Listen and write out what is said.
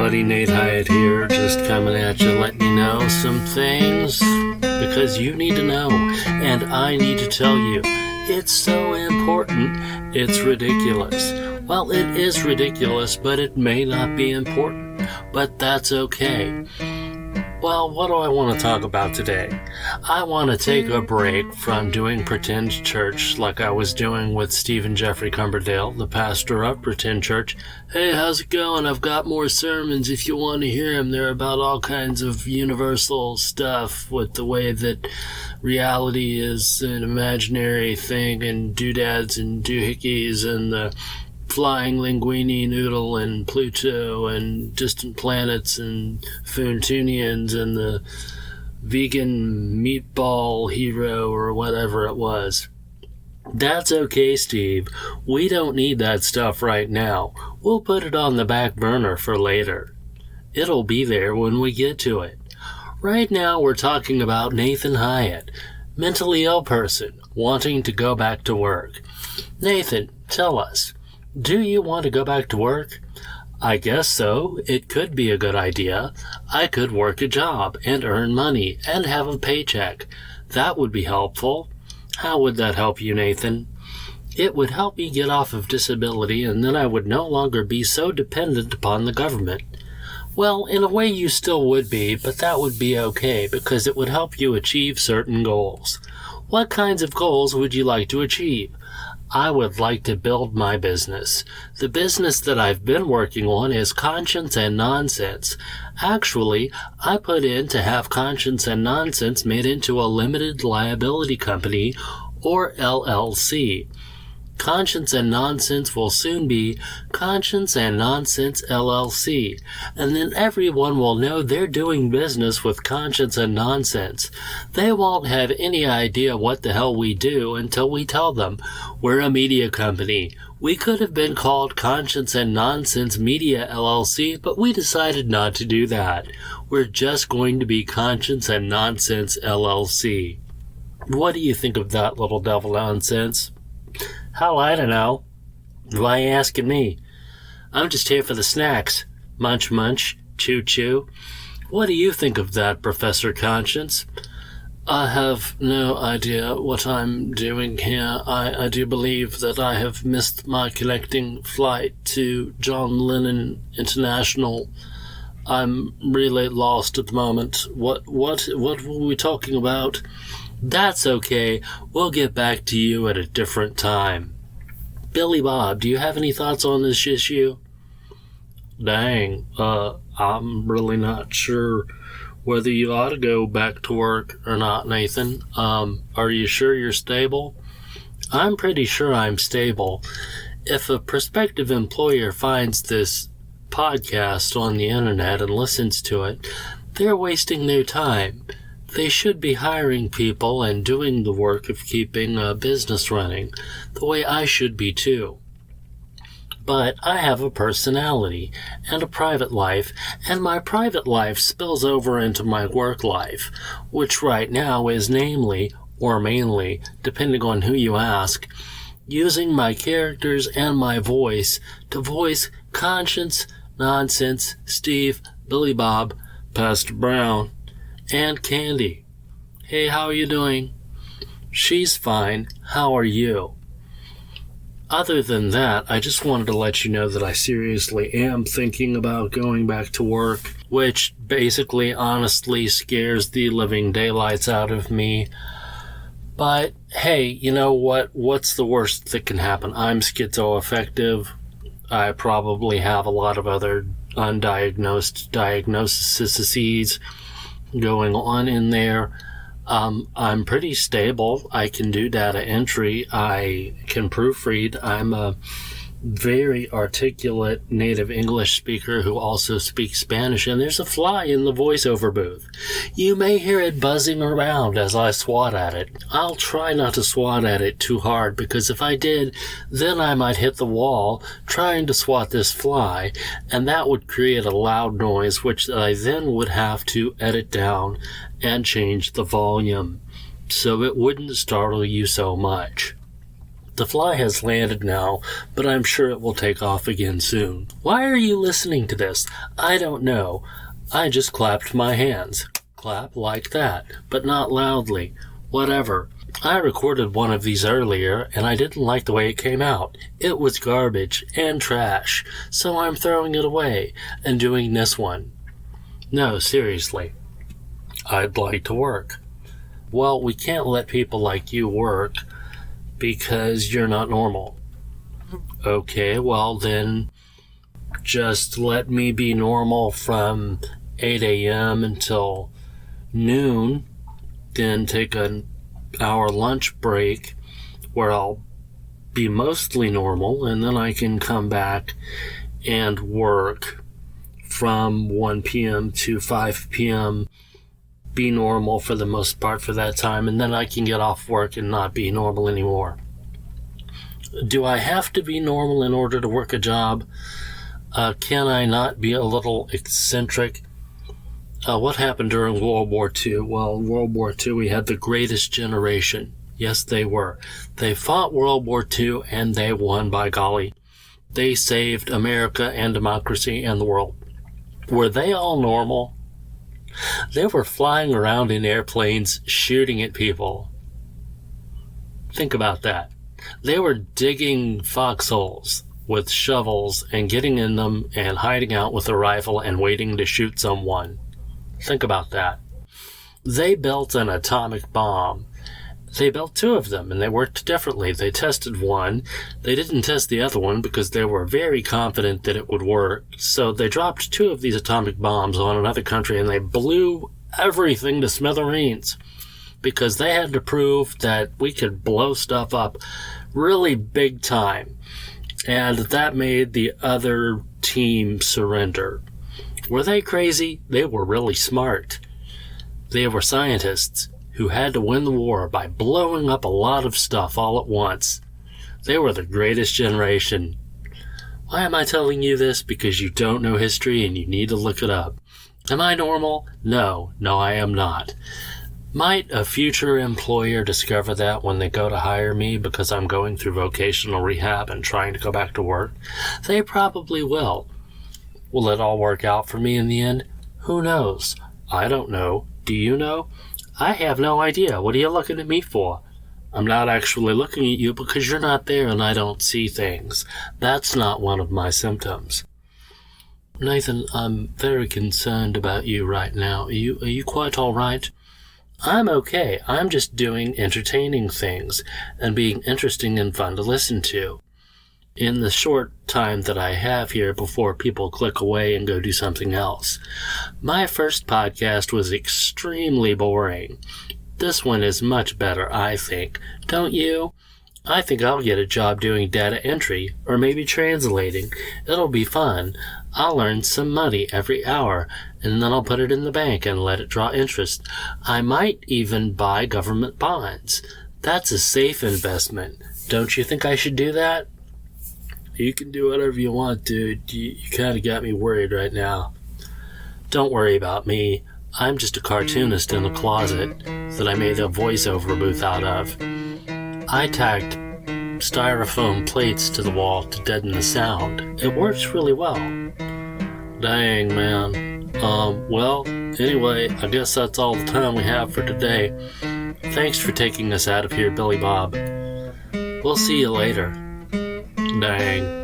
everybody, Nate Hyatt here, just coming at you, letting you know some things, because you need to know, and I need to tell you. It's so important, it's ridiculous. Well, it is ridiculous, but it may not be important, but that's okay. Well, what do I want to talk about today? I want to take a break from doing Pretend Church like I was doing with Stephen Jeffrey Cumberdale, the pastor of Pretend Church. Hey, how's it going? I've got more sermons if you want to hear them. They're about all kinds of universal stuff with the way that reality is an imaginary thing, and doodads and doohickeys and the flying linguine noodle and Pluto and distant planets and Foontunians and the vegan meatball hero or whatever it was. That's okay, Steve. We don't need that stuff right now. We'll put it on the back burner for later. It'll be there when we get to it. Right now we're talking about Nathan Hyatt, mentally ill person, wanting to go back to work. Nathan, tell us. Do you want to go back to work? I guess so. It could be a good idea. I could work a job and earn money and have a paycheck. That would be helpful. How would that help you, Nathan? It would help me get off of disability, and then I would no longer be so dependent upon the government. Well, in a way you still would be, but that would be okay because it would help you achieve certain goals. What kinds of goals would you like to achieve? I would like to build my business. The business that I've been working on is Conscience and Nonsense. Actually, I put in to have Conscience and Nonsense made into a limited liability company, or LLC. Conscience and Nonsense will soon be Conscience and Nonsense LLC, and then everyone will know they're doing business with Conscience and Nonsense. They won't have any idea what the hell we do until we tell them. We're a media company. We could have been called Conscience and Nonsense Media LLC, but we decided not to do that. We're just going to be Conscience and Nonsense LLC. What do you think of that, little devil nonsense? Hell, I don't know. Why are you asking me? I'm just here for the snacks. Munch, munch, chew, chew. What do you think of that, Professor Conscience? I have no idea what I'm doing here. I do believe that I have missed my connecting flight to John Lennon International. I'm really lost at the moment. What were we talking about? That's okay. We'll get back to you at a different time. Billy Bob, do you have any thoughts on this issue? Dang, I'm really not sure whether you ought to go back to work or not, Nathan. Are you sure you're stable? I'm pretty sure I'm stable. If a prospective employer finds this podcast on the internet and listens to it, they're wasting their time. They should be hiring people and doing the work of keeping a business running, the way I should be too. But I have a personality and a private life, and my private life spills over into my work life, which right now is namely, or mainly, depending on who you ask, using my characters and my voice to voice Conscience, Nonsense, Steve, Billy Bob, Pastor Brown, and Candy. Hey, how are you doing? She's fine. How are you? Other than that, I just wanted to let you know that I seriously am thinking about going back to work, which basically honestly scares the living daylights out of me. But hey, you know what? What's the worst that can happen? I'm schizoaffective. I probably have a lot of other undiagnosed diagnoses going on in there. I'm pretty stable. I can do data entry. I can proofread. I'm a very articulate native English speaker who also speaks Spanish, and there's a fly in the voiceover booth. You may hear it buzzing around as I swat at it. I'll try not to swat at it too hard, because if I did, then I might hit the wall trying to swat this fly, and that would create a loud noise, which I then would have to edit down and change the volume so it wouldn't startle you so much. The fly has landed now, but I'm sure it will take off again soon. Why are you listening to this? I don't know. I just clapped my hands. Clap like that, but not loudly. Whatever. I recorded one of these earlier, and I didn't like the way it came out. It was garbage and trash, so I'm throwing it away and doing this one. No, seriously. I'd like to work. Well, we can't let people like you work because you're not normal. Okay, well then just let me be normal from 8 a.m. until noon, then take an hour lunch break where I'll be mostly normal, and then I can come back and work from 1 p.m. to 5 p.m., be normal for the most part for that time, and then I can get off work and not be normal anymore. Do I have to be normal in order to work a job? Can I not be a little eccentric? What happened during World War II? Well, in World War II, we had the greatest generation. Yes, they were. They fought World War II, and they won, by golly. They saved America and democracy and the world. Were they all normal? They were flying around in airplanes, shooting at people. Think about that. They were digging foxholes with shovels and getting in them and hiding out with a rifle and waiting to shoot someone. Think about that. They built an atomic bomb. They built 2 of them, and they worked differently. They tested one. They didn't test the other one because they were very confident that it would work. So they dropped 2 of these atomic bombs on another country, and they blew everything to smithereens because they had to prove that we could blow stuff up really big time. And that made the other team surrender. Were they crazy? They were really smart. They were scientists who had to win the war by blowing up a lot of stuff all at once. They were the greatest generation. Why am I telling you this? Because you don't know history and you need to look it up. Am I normal? No, I am not. Might a future employer discover that when they go to hire me because I'm going through vocational rehab and trying to go back to work? They probably will. Will it all work out for me in the end? Who knows? I don't know. Do you know? I have no idea. What are you looking at me for? I'm not actually looking at you because you're not there and I don't see things. That's not one of my symptoms. Nathan, I'm very concerned about you right now. Are you quite all right? I'm okay. I'm just doing entertaining things and being interesting and fun to listen to. In the short time that I have here before people click away and go do something else. My first podcast was extremely boring. This one is much better, I think. Don't you? I think I'll get a job doing data entry or maybe translating. It'll be fun. I'll earn some money every hour, and then I'll put it in the bank and let it draw interest. I might even buy government bonds. That's a safe investment. Don't you think I should do that? You can do whatever you want, dude. You kind of got me worried right now. Don't worry about me. I'm just a cartoonist in a closet that I made a voiceover booth out of. I tagged styrofoam plates to the wall to deaden the sound. It works really well. Dang, man. Well, anyway, I guess that's all the time we have for today. Thanks for taking us out of here, Billy Bob. We'll see you later. Dang.